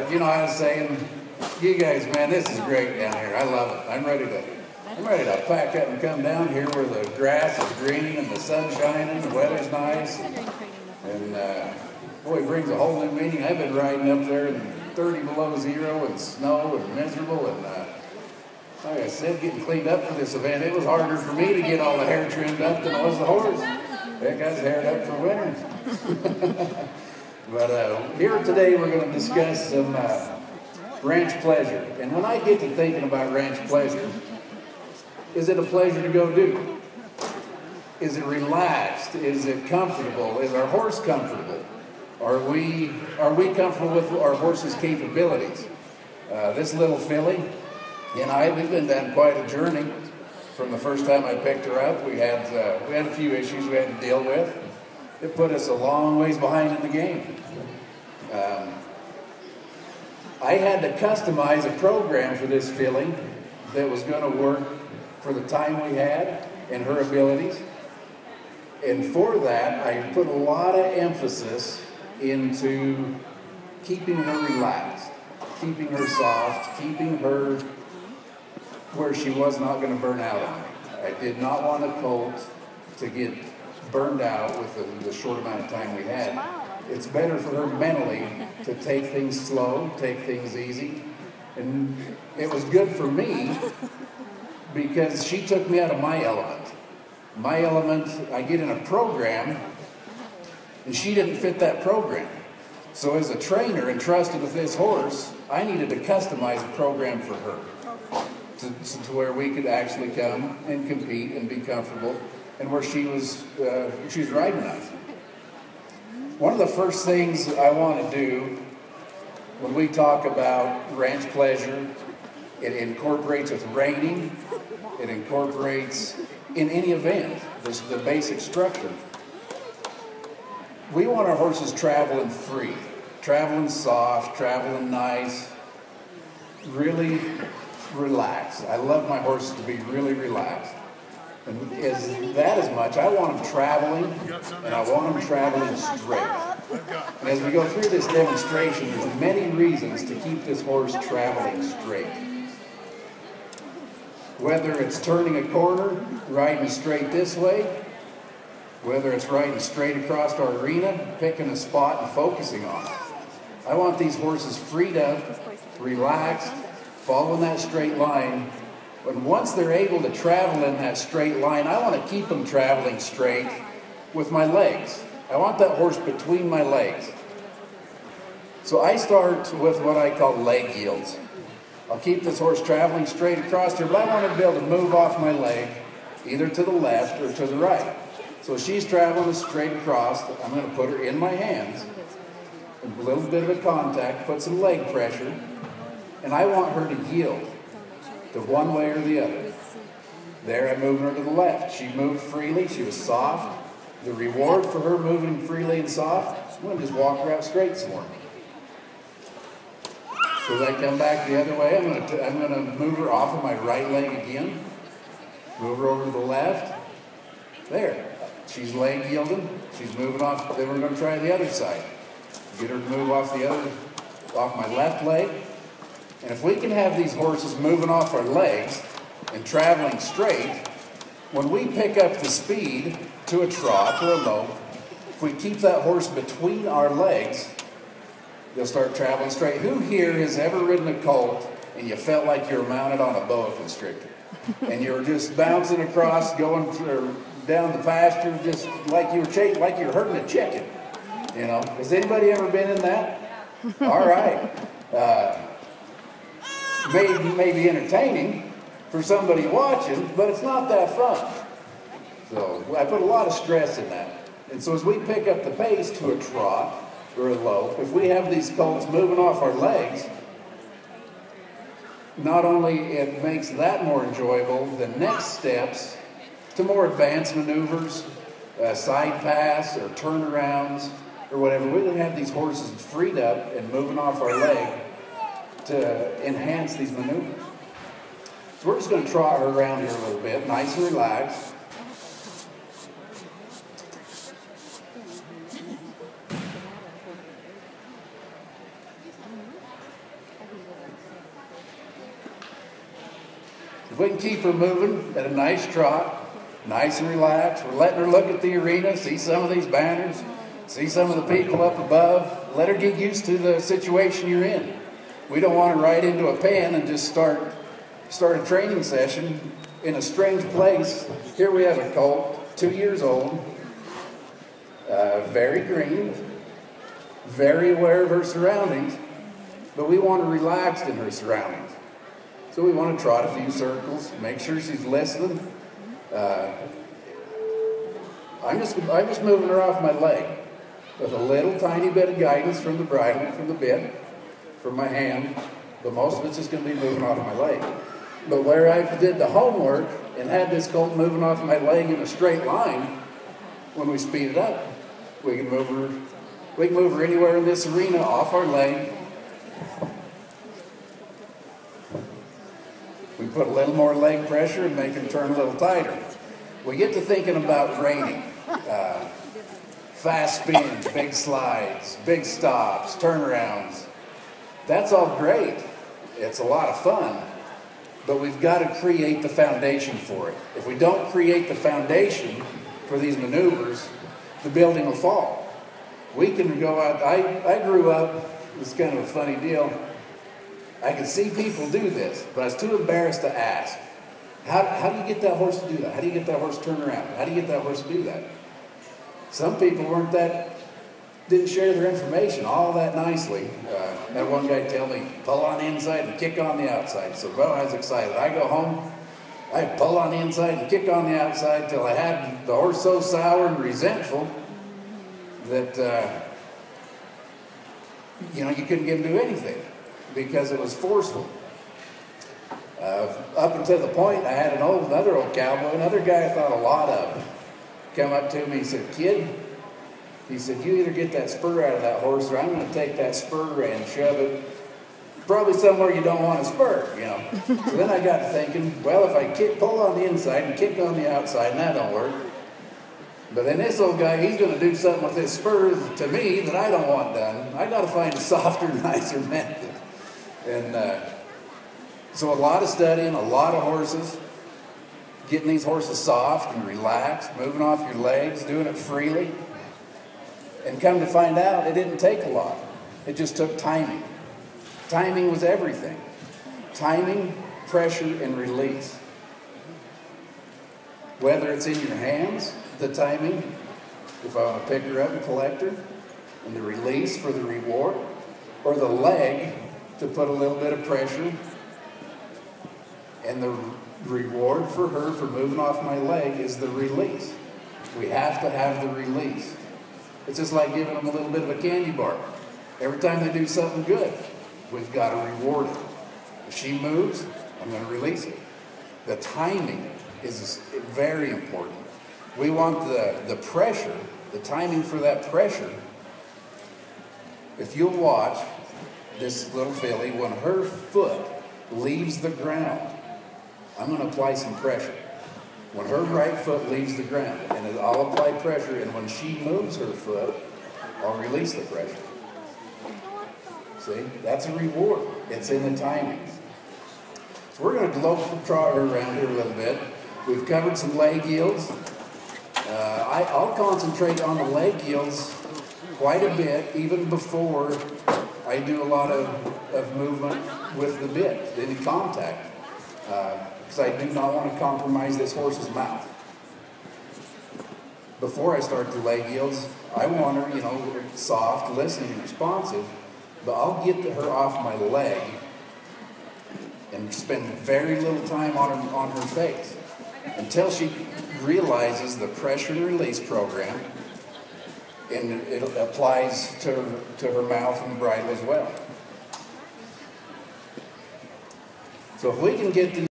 you know, I was saying, you guys, man, this is great down here. I love it. I'm ready to pack up and come down here where the grass is green and the sun's shining, the weather's nice. And boy, it brings a whole new meaning. I've been riding up there in 30 below zero and snow and miserable. And like I said, getting cleaned up for this event, it was harder for me to get all the hair trimmed up than it was the horse. That guy's haired up for winter. But here today we're going to discuss some ranch pleasure. And when I get to thinking about ranch pleasure, is it a pleasure to go do? Is it relaxed? Is it comfortable? Is our horse comfortable? Are we comfortable with our horse's capabilities? This little filly and we've been down quite a journey. From the first time I picked her up, we had a few issues we had to deal with. It put us a long ways behind in the game. I had to customize a program for this filly that was going to work for the time we had and her abilities. And for that, I put a lot of emphasis into keeping her relaxed, keeping her soft, keeping her where she was not going to burn out on me. I did not want a colt to get burned out with the short amount of time we had. It's better for her mentally to take things slow, take things easy. And it was good for me because she took me out of my element. My element, I get in a program, and she didn't fit that program. So as a trainer entrusted with this horse, I needed to customize a program for her to where we could actually come and compete and be comfortable, and where she was riding us. One of the first things I want to do when we talk about ranch pleasure, it incorporates with reining, it incorporates in any event, the basic structure. We want our horses traveling free, traveling soft, traveling nice, really relaxed. I love my horses to be really relaxed. And as much, I want them traveling, and I want them traveling straight. And as we go through this demonstration, there's many reasons to keep this horse traveling straight. Whether it's turning a corner, riding straight this way, whether it's riding straight across our arena, picking a spot and focusing on it. I want these horses freed up, relaxed, following that straight line. But once they're able to travel in that straight line, I want to keep them traveling straight with my legs. I want that horse between my legs. So I start with what I call leg yields. I'll keep this horse traveling straight across here, but I want to be able to move off my leg, either to the left or to the right. So she's traveling straight across. I'm going to put her in my hands, a little bit of a contact, put some leg pressure, and I want her to yield to one way or the other. There, I'm moving her to the left. She moved freely. She was soft. The reward for her moving freely and soft, I'm going to just walk her out straight some more. So as I come back the other way, I'm going to move her off of my right leg again. Move her over to the left. There. She's leg yielding. She's moving off. Then we're going to try the other side. Get her to move off my left leg. And if we can have these horses moving off our legs and traveling straight, when we pick up the speed to a trot or a lope, if we keep that horse between our legs, they'll start traveling straight. Who here has ever ridden a colt and you felt like you were mounted on a boa constrictor? And you were just bouncing across, going down the pasture, just like you were herding a chicken. You know, has anybody ever been in that? All right. May be entertaining for somebody watching, but it's not that fun. So I put a lot of stress in that. And so as we pick up the pace to a trot or a lope, if we have these colts moving off our legs, not only it makes that more enjoyable, the next steps to more advanced maneuvers, side pass or turnarounds or whatever, we can have these horses freed up and moving off our leg to enhance these maneuvers. So we're just going to trot her around here a little bit, nice and relaxed. If we can keep her moving at a nice trot, nice and relaxed, we're letting her look at the arena, see some of these banners, see some of the people up above, let her get used to the situation you're in. We don't want to ride into a pen and just start a training session in a strange place. Here we have a colt, 2 years old, very green, very aware of her surroundings, but we want her relaxed in her surroundings. So we want to trot a few circles, make sure she's listening. I'm just moving her off my leg with a little tiny bit of guidance from the bridle, from the bit, from my hand, but most of it's just going to be moving off my leg. But where I did the homework and had this colt moving off my leg in a straight line, when we speed it up, we can move her anywhere in this arena off our leg. We put a little more leg pressure and make her turn a little tighter. We get to thinking about reining. Fast spins, big slides, big stops, turnarounds. That's all great. It's a lot of fun. But we've got to create the foundation for it. If we don't create the foundation for these maneuvers, the building will fall. We can go out. I grew up, it was kind of a funny deal. I could see people do this, but I was too embarrassed to ask. How do you get that horse to do that? How do you get that horse to turn around? How do you get that horse to do that? Some people didn't share their information all that nicely. I had one guy tell me, pull on the inside and kick on the outside. So, well, I was excited. I go home, I pull on the inside and kick on the outside till I had the horse so sour and resentful that, you couldn't get him to do anything because it was forceful. Up until the point, I had another old cowboy, another guy I thought a lot of, come up to me and said, "Kid," he said, "you either get that spur out of that horse or I'm going to take that spur and shove it probably somewhere you don't want to spur, So then I got to thinking, well, if I pull on the inside and kick on the outside, and that don't work. But then this old guy, he's going to do something with his spurs to me that I don't want done. I got to find a softer, nicer method. And so a lot of studying, a lot of horses, getting these horses soft and relaxed, moving off your legs, doing it freely. And come to find out, it didn't take a lot. It just took timing. Timing was everything. Timing, pressure, and release. Whether it's in your hands, the timing, if I want to pick her up and collect her, and the release for the reward, or the leg to put a little bit of pressure, and the reward for her for moving off my leg is the release. We have to have the release. It's just like giving them a little bit of a candy bar. Every time they do something good, we've got to reward it. If she moves, I'm going to release it. The timing is very important. We want the pressure, the timing for that pressure. If you'll watch this little filly, when her foot leaves the ground, I'm going to apply some pressure. When her right foot leaves the ground, and I'll apply pressure, and when she moves her foot, I'll release the pressure. See, that's a reward. It's in the timing. So we're going to globe trot her around here a little bit. We've covered some leg yields. I'll concentrate on the leg yields quite a bit, even before I do a lot of movement with the bit, any contact. Because I do not want to compromise this horse's mouth. Before I start the leg yields, I want her, soft, listening, and responsive, but I'll get her off my leg and spend very little time on her face until she realizes the pressure and release program, and it applies to her mouth and bridle as well. So if we can get these